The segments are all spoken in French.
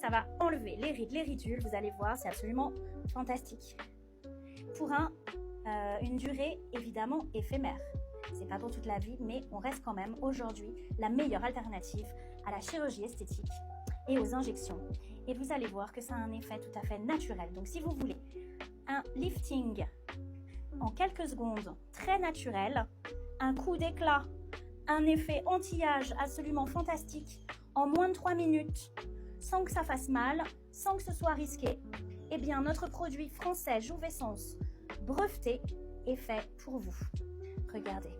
ça va enlever les rides, les ridules. Vous allez voir, c'est absolument fantastique. Pour une durée évidemment éphémère. C'est pas pour toute la vie, mais on reste quand même aujourd'hui la meilleure alternative à la chirurgie esthétique et aux injections. Et vous allez voir que ça a un effet tout à fait naturel. Donc si vous voulez un lifting en quelques secondes, très naturel, un coup d'éclat, un effet anti-âge absolument fantastique en moins de 3 minutes, sans que ça fasse mal, sans que ce soit risqué, eh bien notre produit français Jouvescence breveté est fait pour vous. Regardez,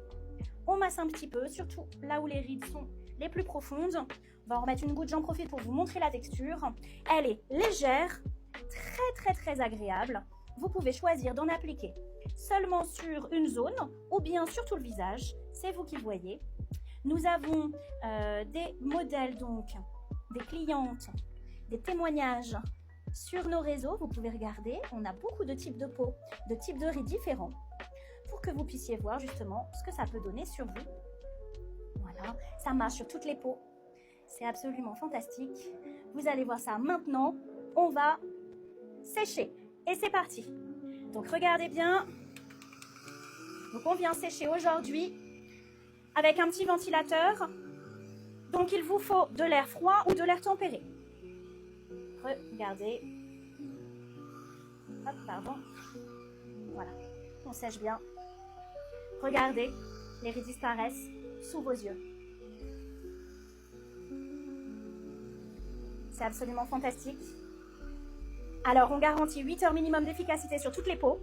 on masse un petit peu, surtout là où les rides sont les plus profondes. On va en remettre une goutte, j'en profite pour vous montrer la texture. Elle est légère, très agréable. Vous pouvez choisir d'en appliquer seulement sur une zone ou bien sur tout le visage, c'est vous qui voyez. Nous avons des modèles, donc des clientes, des témoignages sur nos réseaux. Vous pouvez regarder, on a beaucoup de types de peau, de types de rides différents pour que vous puissiez voir justement ce que ça peut donner sur vous. Voilà, ça marche sur toutes les peaux, c'est absolument fantastique. Vous allez voir ça maintenant, on va sécher et c'est parti. Donc regardez bien, donc on vient sécher aujourd'hui avec un petit ventilateur. Donc il vous faut de l'air froid ou de l'air tempéré. Regardez. Hop, pardon. Voilà, on sèche bien. Regardez, les rides disparaissent sous vos yeux. C'est absolument fantastique. Alors, on garantit 8 heures minimum d'efficacité sur toutes les peaux.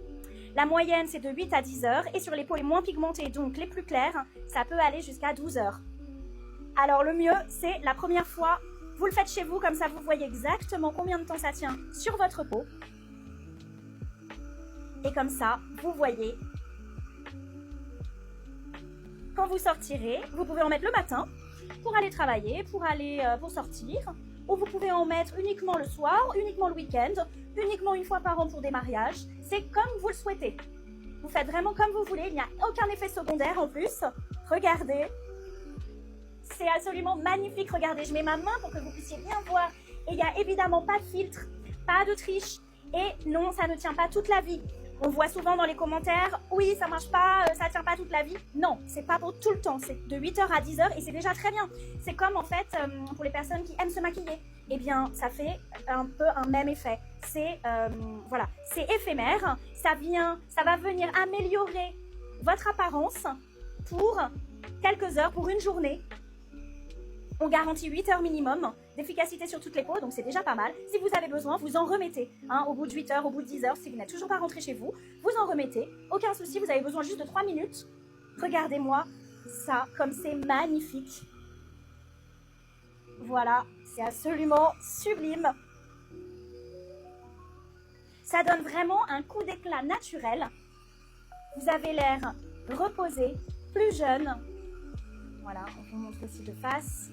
La moyenne, c'est de 8 à 10 heures. Et sur les peaux les moins pigmentées, donc les plus claires, ça peut aller jusqu'à 12 heures. Alors, le mieux, c'est la première fois, vous le faites chez vous, comme ça vous voyez exactement combien de temps ça tient sur votre peau. Et comme ça, vous voyez, quand vous sortirez, vous pouvez en mettre le matin pour aller travailler, pour sortir. Ou vous pouvez en mettre uniquement le soir, uniquement le week-end, uniquement une fois par an pour des mariages. C'est comme vous le souhaitez. Vous faites vraiment comme vous voulez. Il n'y a aucun effet secondaire en plus. Regardez. C'est absolument magnifique. Regardez, je mets ma main pour que vous puissiez bien voir. Et il n'y a évidemment pas de filtre, pas de triche. Et non, ça ne tient pas toute la vie. On voit souvent dans les commentaires, oui, ça marche pas, ça tient pas toute la vie. Non, c'est pas pour tout le temps, c'est de 8 heures à 10 heures et c'est déjà très bien. C'est comme en fait, pour les personnes qui aiment se maquiller, eh bien, ça fait un peu un même effet. C'est, voilà, c'est éphémère, ça va venir améliorer votre apparence pour quelques heures, pour une journée. On garantit 8 heures minimum d'efficacité sur toutes les peaux, donc c'est déjà pas mal. Si vous avez besoin, vous en remettez. Au bout de 8 heures, au bout de 10 heures, si vous n'êtes toujours pas rentré chez vous, vous en remettez. Aucun souci, vous avez besoin juste de 3 minutes. Regardez-moi ça, comme c'est magnifique. Voilà, c'est absolument sublime. Ça donne vraiment un coup d'éclat naturel. Vous avez l'air reposé, plus jeune. Voilà, on vous montre aussi de face.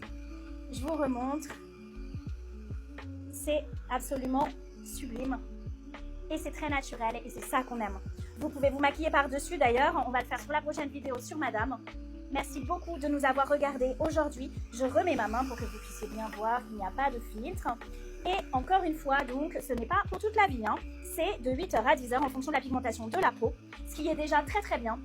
Je vous remontre. C'est absolument sublime. Et c'est très naturel et c'est ça qu'on aime. Vous pouvez vous maquiller par-dessus d'ailleurs. On va le faire sur la prochaine vidéo sur Madame. Merci beaucoup de nous avoir regardés aujourd'hui. Je remets ma main pour que vous puissiez bien voir. Il n'y a pas de filtre. Et encore une fois, donc, ce n'est pas pour toute la vie. C'est de 8 heures à 10 heures en fonction de la pigmentation de la peau. Ce qui est déjà très bien.